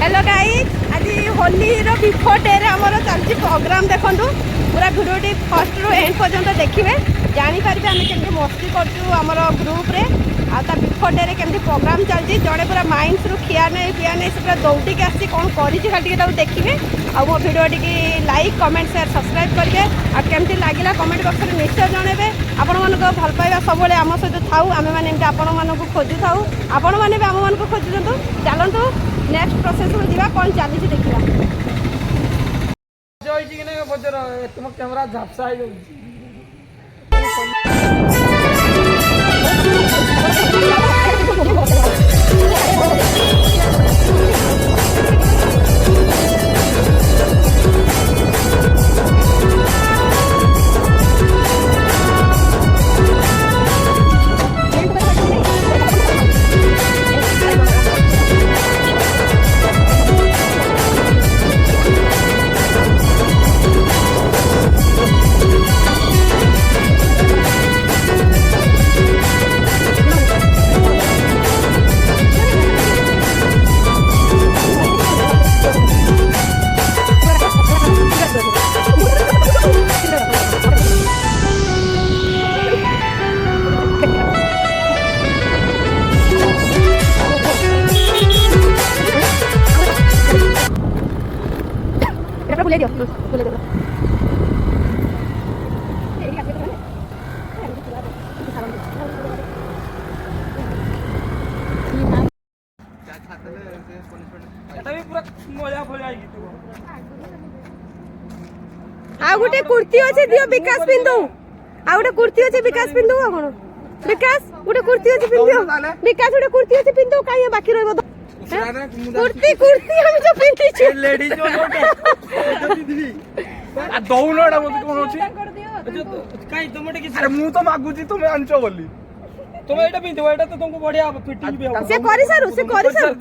Hello guys आज Holi before day रे हमर चलची प्रोग्राम देखंतु पूरा वीडियोटी फर्स्ट रु एंड पर्यंत देखिए जानीपर आम केमती मस्ती करमर ग्रुप रे आ बिफोर डे रे केमती प्रोग्राम चलती जड़े पूरा माइंस रु खिया नहीं पिया नहीं से पूरा दौड़िक आसी कौन कर देखिए आ मो भिडियोटी लाइक कमेंट शेयर सब्सक्राइब करेंगे आ केमती लगिला कमेंट बॉक्स में निश्चय जनइबे आपण मानक भल पाइबा सब आम सहित थाऊ आम मैंने आपण मानक खोजु थाऊ आपण मैंने भी आम मानक खोजुंतु चलतु नेक्स्ट प्रोसेस में जीवा कौन चली देखा तुम कैमरा झापसा बुले दियो बुले दियो आ गोटे कुर्ती अच्छे दियो विकास पिंदु आ गोटे कुर्ती अच्छे विकास पिंदु आ कोन विकास गोटे कुर्ती अच्छे पिंदियो विकास गोटे कुर्ती अच्छे पिंदु काई बाकी रहबो कुर्ती कुर्ती हम जो पिंदी छी लेडीज आ दौलड़ा मत कोन अछि काई तुमटे कि अरे मु तो मागुची तुमे आंचो बोली तुम एटा पिंदो एटा तो तुमको बढ़िया फिटिंग भी हो से करि सारू से करि सारू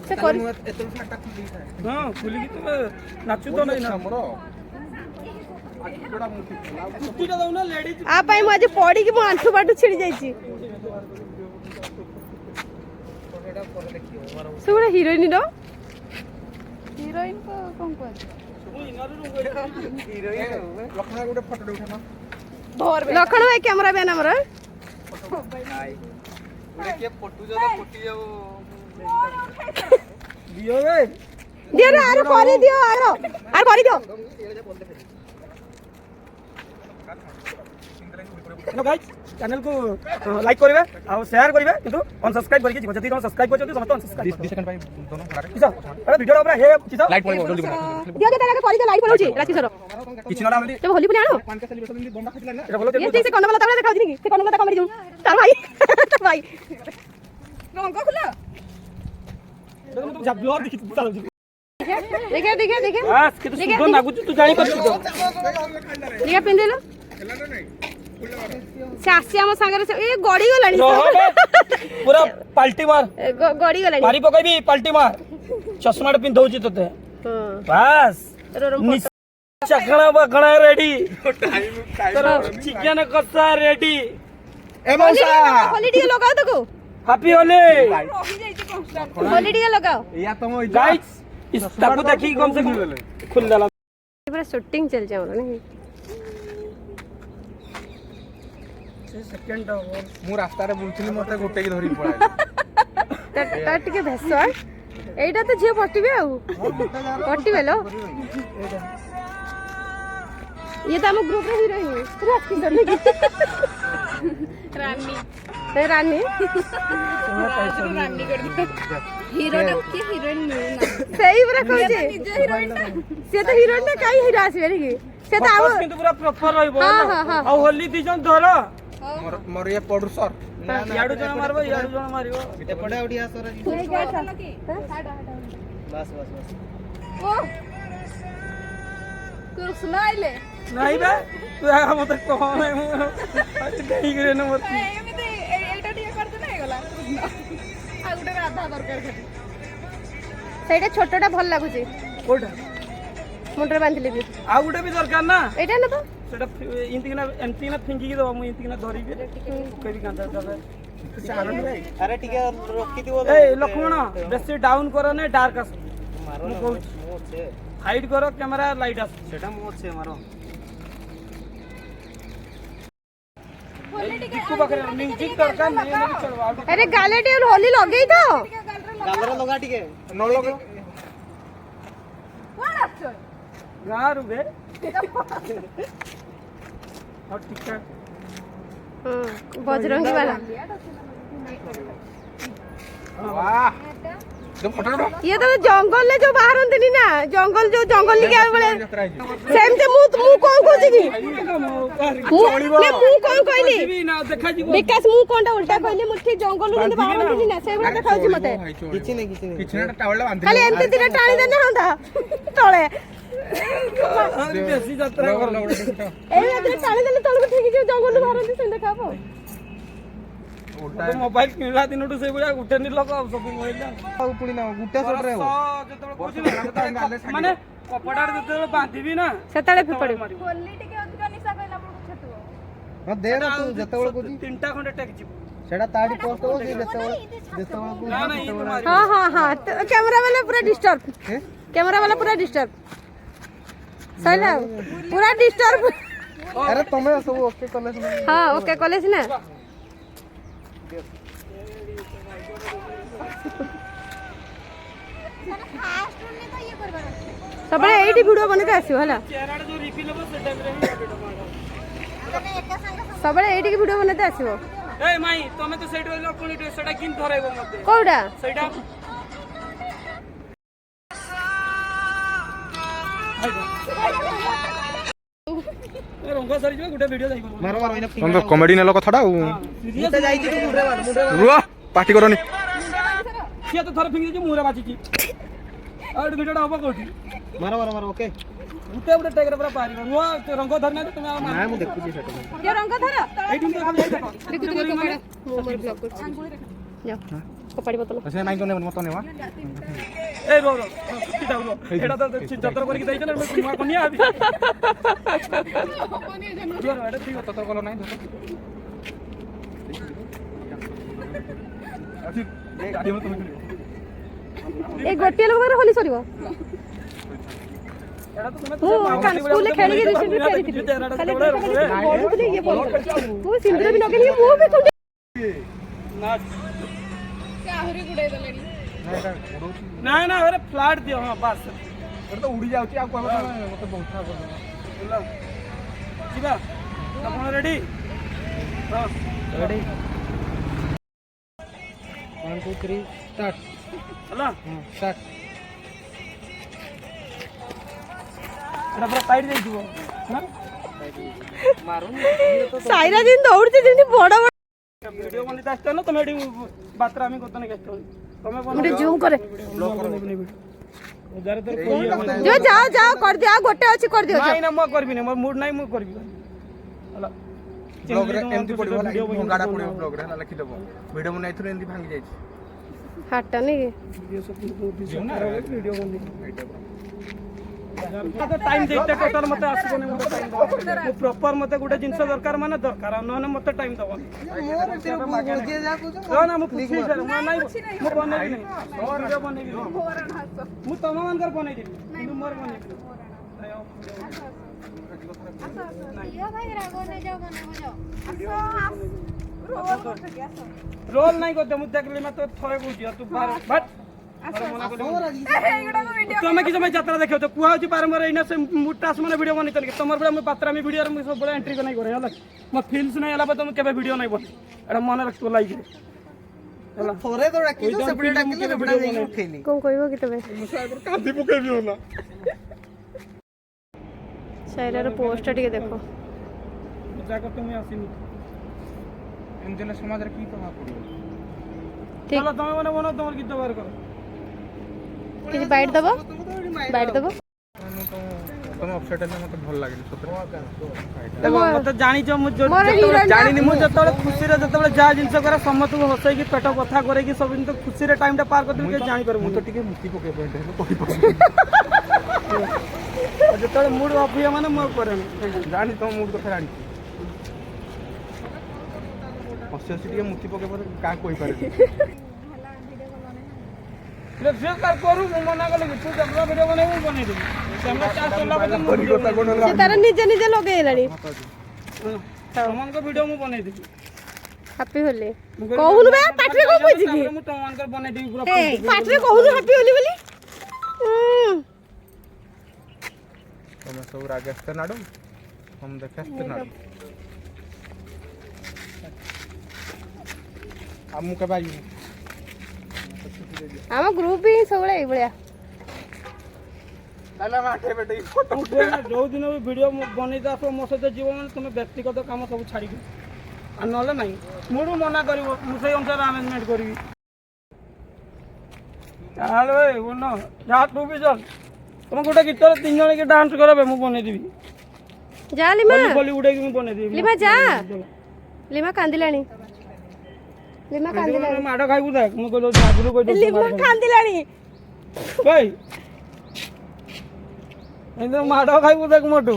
से करि एतल फाटा खुली था हां खुली कि तुम नाचू तो नहीं ना हमरो कुर्तीटा दउना लेडीज आ पाई म आज पड़ी कि म आंठू बाटू छिड़ी जाई छी से गोटे हिरोइन रो हिरोइन को कौन को लखना गोटे फोटो उठाना लखन भाई कैमरा मैन हमर गोटे के फोटो जदा फोटी जाओ दियो रे दियो रे आरो करी दियो आरो करी दियो हेलो गाइस चैनल को लाइक करिवे और शेयर करिवे किंतु अनसब्सक्राइब करके जति तुम सब्सक्राइब करछो समस्त अनसब्सक्राइब 20 सेकंड भाई दोनों किसा अरे वीडियो ऊपर हे किसा लाइट पड़ो जल्दी दियो के ताला के करी दियो लाइट पड़ोची राती सर किछ ना हमली तो होली पुनी आनो पान का सेलिब्रेशन दिन बम्बा खातिला ना एटा बोलो ये ठीक से कोन वाला ताला देखाउ दिनी से कोन वाला कमेडी जू तार भाई कौन को खुला तुम जब ब्लॉग देखि चलो देखे देखे देखे हां के तो सुंदर लागु तू जानि कर तो देखा पिंदेलो से आसी हम संगे से ए गड़ी गलानी पूरा पाल्टी मार गड़ी गलानी मारी पकईबी पाल्टी मार चश्मा पिन दउची तते हां बस चखना बखना रेडी चिकन कसा रेडी ए मौसा हॉलिडे लगाओ तो को हैप्पी होली हॉलिडे लगाओ या तुम गाइस इस ताको देखी कम से कम खुल जाला पूरा शूटिंग चल जाओ नहीं सेकंड मु रास्ता रे बुलथिली मते गोटे की धरी पळाई ता टिके भेस एटा तो झियो पटिबे आ पटिबे लो ये तो हम ग्रुप रे हीरोइन राखी करने की रानी रानी रानी कर दे हीरो के हीरोइन ना सही पूरा कहै छै निज हीरोइन से तो हीरोइन ना काई हीरो आसी बेरी की से तो आव किंतु पूरा प्रॉपर रहबो आ होली दी जन धर मोर ये पडु सर याडू जण मारबो याडू जण मारिबो इते पडा उडिया सर बस बस बस ओ कृष्ण आइले नहीं बे तू हम त कोन है देही करे न मत एमिते एटा टिके करते ना गला आ गुटे राधा दरकार खाली सेटा छोटटा भल लागु छै कोडा मुंडरे बांधिले भी आ गुटे भी दरकार ना एटा ना तो सेटा इंतिना एंतिना फिंगी के दबा मु इंतिना धरी के कभी कांदा दबा अरे ठीक है रोकी थी वो ए लक्ष्मण बेसी डाउन करो ने डार्क आस मारो ମୁଁ ना କହୁଛି। मो छे हाइट करो कैमरा लाइट आस सेटा मो छे मारो बिकु पाखरे म्यूजिक दरकार नहीं नहीं चलवा अरे गाले टे होली लगेई तो गालरा लगा ठीक है न लगे कोण असतोय गार बे और ठीक है बजरंगी वाला वाह ये तो जंगल ले जो बाहरंती नी ना जंगल जो जंगल लिखे आवे बळे सेमते मु कोन कहूची की मु कोन कहली ना देखा जी विकास मु कोनटा उल्टा कहली मु ठीक जंगल ले बाहरंती नी ना से बळे देखाउची मते किछि नहीं किछना टावला बांध खाली एमते दिना टाणी देना होंदा तळे बेसी यात्रा कर ए एते टाणी देले तळको ठीक जो जंगल ले बाहरंती से देखाबो तो मोबाइल किनला दिनटू से बळा उठेनी लोक सब मोबाइल पुणी ना गुट्टा सोट रे माने कपड़ा जते बांधीबी ना सेताळे फिपड़ी होली टिके अधिक निशा कहला पडू छतु हां दे ना तू जतवळ कोची तीनटा खंडे टेक जीव सेटा ताडी पोस्ट हो कि जतवळ को ना ना ये तुम्हारी हां हां हां कैमरा वाला पूरा डिस्टर्ब हैं कैमरा वाला पूरा डिस्टर्ब सैला पूरा डिस्टर्ब अरे तमे सब ओके कॉलेज में हां ओके कॉलेज ना सबले एठी वीडियो बनेते आसियो हला चेहरा जो रिफिल हो से टाइम रे ही वीडियो मारो सबले एठी की वीडियो बनेते आसियो ए माई तमे तो सेट होइलो पुणी सेटा किन धराइबो मते कोडा सेटा ए रंग सरी जो गुटे वीडियो जाइबो मारो मारो इना ତମେ ତ କମେଡି ନେଲ କଥାଟା ଆଉ मुटे जाईची तू मुटे मार ରୁହ ପାର୍ଟି କରନି किया तो थरे फिंगी जी मुरे बाची की और वीडियोटा हबो कोठी मारो मारो मारो ओके गुटे गुटे टेकर पूरा पारी रुआ रंग धरना तुमे आ ना मु देखु छी सेटा ये रंग धर एठी तो खाली देखो देखु देखु कपड़ा मोबाइल ब्लॉक कर जा कपड़ी बोतल ସେ ନାଇଁ କନେ ମତ ନେवा ए रो रो किटा रो एटा तो जतर करी दैछ ना कुमा कोनी आबी रो रो एटा ठीक ତତ କଲ ନାଇଁ अछि ए गाडी में तुम ए गोटिया लोग होली सरीबो एटा तो तुमे मु कान स्कूल ले खेली रिसेंटली फेरी थी खाली बोलू ये बोल तू सिंदूर भी नगे मु भी खुंडी ना ସେ ଆହୁରି ଗୁଡେଇ ଦେଲେଣି ना ना अरे फ्लैट दियो हां बस ତ ଉଡି ଯାଉଛି ଆଉ କହିବ ମତେ ବହୁତ ଖରାପ ହେଲା ଯିବା ଆପଣ ରେଡି ହଁ रेडी 1 2 3 स्टार्ट ହେଲା स्टार्ट ଏଟା ପୁରା ଟାଇଟ୍ ଯାଇଯିବ ହଁ साइरा दिन दौड़ते दिन बड़ बड़ वीडियो बनित आछत ना तमे एडी बात्रा आमी कोतने गेस्ट तमे मुझे जूम करे उधारे तो कोई जो जाओ जाओ कर दियो गोटे अछि कर दियो नहीं ना मो करबी नहीं मोर मूड नहीं मो करबी होला ବ୍ଲଗ ରେ ଏମିତି ପଡିବ ଲାଗି ଭଙ୍ଗାଟା ପଡିବ ବ୍ଲଗ ରେ ହେଲା ଲେଖି ଦବ ଭିଡିଓ ବନାଇ ଥିଲୁ ଏମିତି ଭାଙ୍ଗି ଯାଇଛି हाटा नहीं वीडियो बनी तो टाइम देते टोटल मते आसबने मते टाइम दो मो प्रॉपर मते गुटे जिंस दरकार माने दरकार न मते टाइम दबो मोर तेरे जे जा कुछ ना ना मु पूछी सर मैं नहीं मु बने नहीं वीडियो बने मु तम मानकर बने दी किंतु मोर बने रोल नहीं करते मु देखली मैं तो थरे बुझियो तू बार बट तुम कि समय यात्रा देखो तो कुआ होची बारंबार इना से मुटास माने वीडियो बनी तन तमर बड़ा मैं पात्रा में वीडियो में सब बड़ा एंट्री को नहीं करे हला म फील्स नहीं हला तुम केबे वीडियो नहीं बन एटा मन रख तो लाइक हला थोरे तो डाकी तो सेपरेट डाकी ले बड़ा नहीं उठेली कौन कहबो कि तबे କାନ୍ଦି ପକେଇବି होला साइरा रो पोस्ट टिके देखो जाको तुम आसीनी ଏମିତି ହେଲେ ସମାଜରେ କି ପ୍ରଭାବ ପଡିବ ठीक चलो तुम माने बनो तुम गीत बाहर करो किसी बाइट दबो बाइट दबो ତମେ ଅପସେଟ୍ ହେଲେ ମତେ ଭଲ ଲାଗେନି ସତରେ देखो मते जानि जो मु मोर हीरो जानि मु जतले खुशी रे जतले जा जिंस करे समत को हसै की पेट कथा करे की सब दिन तो खुशी रे टाइम टा पार कर के जानि पर ମୁଁ ତ ଟିକେ ମୁକ୍ତି ପକେଇ ପାଇଁ ହେଲେ କହିପାରୁନି जतले मूड ऑफ हुए माने मो करे ଜାଣି ତମ ମୁଡ୍ କଥା ଜାଣିଛି हसी हसी टिके मुति पके पर का कोइ पारे ସେ ତାର କରୁ ମୁଁ ମନା କଲି କି ତୁ ଯାତ୍ରା ଭିଡ଼ିଓ ବନେଇବୁ ମୁଁ ବନେଇ ଦେବି କ୍ୟାମେରା ଚାର୍ଜ କଲା ପରେ ମୁଁ କରି କଥା କୋନ ସେ ତାର ନିଜେ ନିଜେ ଲଗେଇଲାଣି ତମମାନଙ୍କ ଭିଡ଼ିଓ ମୁଁ ବନେଇ ଦେବି ହାପି ହୋଲି କହୁନୁ ବେ ପାଟିରେ କଣ କହୁଛି କି ମୁଁ ତମମାନଙ୍କର ବନେଇ ଦେବି ପୁରା ପାଟିରେ କହୁନୁ ହାପି ହୋଲି ବୋଲି ତମେ ସବୁ ରାଗେସ୍ତେ ନାଡୁ हम देखेस्ते नाडू ଆମକୁ କେବେ ଆଇବୁ ଆମ ଗ୍ରୁପ ବି ସବୁବେଳେ ଏଇଭଳିଆ ତାହେଲେ ଆମେ ଆଠେ ବେଟେ ଫଟୋ ଯୋଉ ଦିନ ବି ଭିଡ଼ିଓ ବନେଇତେ ଆସିବ ମୋ ସହିତ ଯିବ ମାନେ ତମେ ବ୍ୟକ୍ତିଗତ କାମ ସବୁ ଛାଡ଼ିକି ଆଉ ନହେଲେ ନାହିଁ ମୁଠୁ ମନା କରିବ ମୁଁ ସେଇ ଅନୁସାରେ ଆରେଞ୍ଜମେଣ୍ଟ କରିବି ତାହେଲେ ଭାଇ ବୁନ ଯାହା ତୁ ବି ଚାଲ ତମେ ଗୋଟେ ଗୀତରେ 3 ଜଣ କି ଡାନ୍ସ କରାବେ ମୁଁ ବନେଇଦେବି ଯା ଲିମା ବୋଲି ଉଡ଼େଇକି ମୁଁ ବନେଇଦେବି ଲିମା ଯା ଲିମା କାନ୍ଦିଲାଣି ଲିମା କାନ୍ଦିଲାଣି ମାଡ଼ ଖାଇବୁ ଦେখ ମୁଁ କହିଲି ଆଗରୁ କହିଦେଉଛି ଲିମା କାନ୍ଦିଲାଣି ଭାଇ ଏମିତି ମାଡ଼ ଖାଇବୁ ଦେখ ମୋଠୁ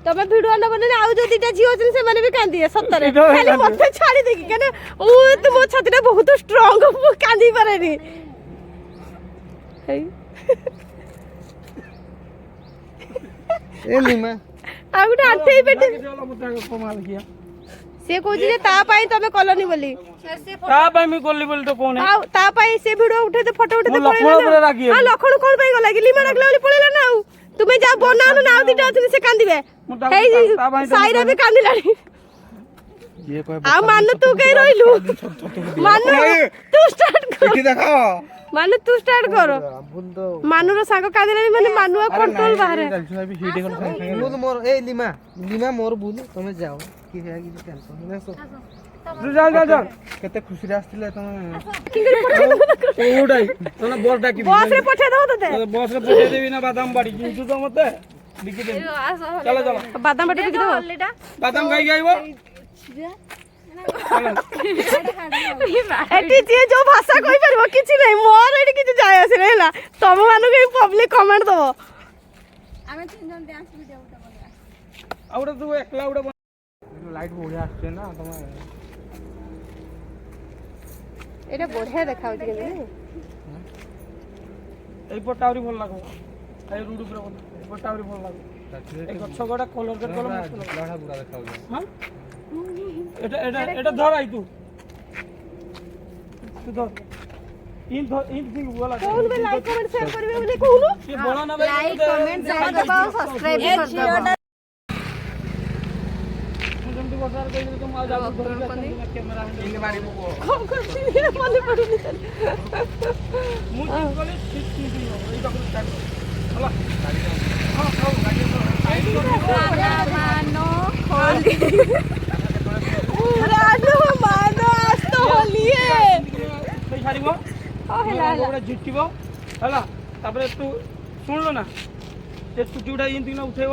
ତମେ ଭିଡିଓ ନ ବନେଇଲେ ଆଉ ଯୋଉ ଦିଟା ଝିଅ ଅଛନ୍ତି ସେମାନେ ବି କାନ୍ଦିବେ ସତରେ ଭିଡିଓ ଖାଲି କାନ୍ଦିବେ। ମତେ ଛାଡି ଦେଇକି କାହିଁକି ମୋ ଛାତିଟା ବହୁତ ଷ୍ଟ୍ରଙ୍ଗ ମୁଁ କାନ୍ଦି ପାରେନି ହେଇ ए लिमा ଆଉ ଗୋଟେ ଆଣ୍ଠେଇ ପେଟି କମାଲ କିଆ ସେ କହୁଛି ଯେ ତା ପାଇଁ ତମେ କଲନି ବୋଲି ତା ପାଇଁ ମୁଁ କଲି ବୋଲି ତ କହୁନି ଆଉ ତା ପାଇଁ ସେ ଭିଡିଓ ଉଠେଇତେ ଫଟୋ ଉଠେଇତେ ମୁଁ ଲକ୍ଷ୍ମଣ ଉପରେ ରାଗି ଆଉ ଲକ୍ଷଣ କଣ ପାଇଁ ଗଲା କି ଲିମା ଡାକିଲା ବୋଲି ପଳେଇଲା ନା ଆଉ ତୁମେ ଯା ବନାଉନ ନା ଆଉ ଦିଟା ଅଛନ୍ତି ସେ କାନ୍ଦିବେ ମୁଁ ତାକୁ ହେଇ ତା ପାଇଁ ତ ସାଇରା ବି କାନ୍ଦିଲାଣି ये कोइ ଆଉ ମାନୁ ତୁ କାଇଁ ରହିଲୁ ମାନୁ ତୁ ଷ୍ଟାର୍ଟ କର ଏଠି ଦେଖ ମାନୁ ତୁ ଷ୍ଟାର୍ଟ କର भूल तो ମାନୁର ସାଙ୍ଗ କାନ୍ଦିଲାଣି ମାନେ ମାନୁ କଣ୍ଟ୍ରୋଲ ବାହାରେ ଜାଲଛୁ ବି ହିଟ କଲ भूल मोर ए लिमा लिमा मोर भूल तमे जाओ कि है कि टेंशन नहीं सो ତୁ ଯା ଯା ଯା କେତେ ଖୁସିରେ ଆସିଥିଲେ ତମେ ଉଡ଼ାଇ ତୋର ବସ୍ ଡାକିବି ବସ ରେ ପଠେଇ ଦବ ତତେ ବସ୍ ରେ ପଠେଇ ଦେବି ନା ବାଦାମ ବାଡ଼ି ଜିନିଛୁ ତ ମତେ ବିକି ଦେବି ଚାଲ ଚାଲ ବାଦାମ ବାଟି ବିକି ଦବ ବାଦାମ ଖାଇକି ଆଇବ ଏଠି ଯିଏ ଯୋଉ ଭାଷା କହିପାରିବ କିଛି ନାହିଁ ମୋର ଏଠି କିଛି ଯାଏ ଆସେ ହେଲା ତମ ମାନଙ୍କୁ ଏଇ ପବ୍ଲିକ କମେଣ୍ଟ ଦବ ଆମେ 3 ଜଣ ଡ୍ୟାନ୍ସ ଭିଡିଓ ଉଠା ବନେଇବା ଆଉ ଗୋଟେ ତୁ ଏକଲା ଗୋଟେ ଲାଇଟ୍ ବଢିଆ ଆସୁଛି ନା ତମେ ଏଇଟା ବଢିଆ ଦେଖାଉଛି କିନ୍ତୁ ଏଇ ପଟ ଆହୁରି ଭଲ ଲାଗିବ ଏଇ ରୁଡ୍ ଉପରେ ଭଲ ଏଇ ପଟ ଆହୁରି ଭଲ ଲାଗିବ এই গছ গড়া কলর কে কলর ଲଢା ବୁଢା ଦେଖାଉଛି হ্যাঁ এটা এটা এটা ধর আই তু তু ধর ইন ধর ইন কি বলা কোন বে লাইক কমেন্ট শেয়ার করবে বলে কোন সে বড় না ভাই লাইক কমেন্ট শেয়ার দবাও সাবস্ক্রাইব করদব যেমতি বসার কইলে তো মা যাবো ধরে ক্যামেরা ଇନ ମାରିବୁ কোন করছি মনে পড়ুনি ମୁଁ ଠିକ କଲେ ଠିକ ଠିକ ଏଇଟା କରି ଷ୍ଟାର୍ଟ ହେଲା ହଁ ହଁ ଗାଡ଼ି ମାनो ହୋଲି ରାନୁ ମାନ ଆସ୍ତ ହୋଲି ସେଇ ଛାଡ଼ିବ ହେଲା ହେଲା ଗୋଟେ ଝିଟିବ ହେଲା ତାପରେ ତୁ ଶୁଣିଲୁ ନା ସେ ଚୁଟି ଗୁଡ଼ା ଏମିତି ନା ଉଠେଇବ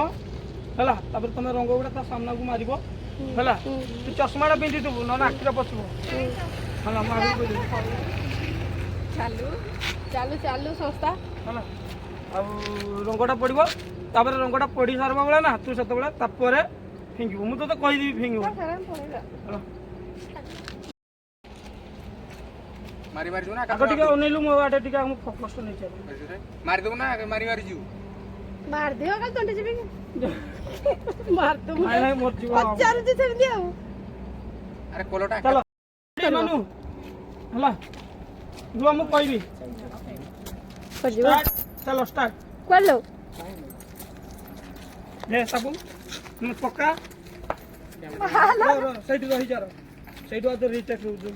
ହେଲା ତାପରେ ତମେ ରଙ୍ଗ ଗୁଡ଼ା ତା ସାମ୍ନାକୁ ମାରିବ ହେଲା ତୁ ଚଷମାଟା ପିନ୍ଧିଥିବୁ ନହେଲେ ଆଖିଟା ପଶିବ ହେଲା ମୁଁ ଆଗକୁ କହିଦେବି ଚାଲୁ ଚାଲୁ ଚାଲୁ ସଂସ୍ଥା ହେଲା ଆଉ ରଙ୍ଗଟା ପଡ଼ିବ ତାପରେ ରଙ୍ଗଟା ପଡ଼ି ସାରିବା ବେଳେ ନା ତୁ ସେତେବେଳେ ତାପରେ ଫିଙ୍ଗିବୁ ମୁଁ ତୋତେ କହିଦେବି ଫିଙ୍ଗିବୁ ହେଲା ମାରି ମାରି ଯିବୁ ନା ଆଗ ଟିକେ ଅନେଇଲୁ ମୋ ଆଡ଼େ ଟିକେ ଆମ ଫୋକସ୍ ନେଇଛି ମାରି ଦେବୁ ନା ମାରି ମାରି ଯିବୁ ମାର ଦିଅ କାଲି ତଣ୍ଟି ଯିବି ମାର ତୁ ନାଇଁ ନାଇଁ ମୋର ଯିବ ପଚାରୁଛି ସେମିତି ଆଉ ଆରେ କୋଲଟା ଚାଲ ମାନୁ ହେଲା ରୁହ ମୁଁ କହିବି ଖୋଜିବ ଚାଲ ଷ୍ଟାର୍ଟ କୁଆଡେ ଲୋ ଦେ ସାବୁ ପକା ସେଇଠୁ ରହିଯାର ସେଇଠୁ ଆଉ ରିଚେକ୍ ସେଇଠୁ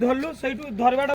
ଧରିଲୁ ସେଇଠୁ ଧରିବାଟା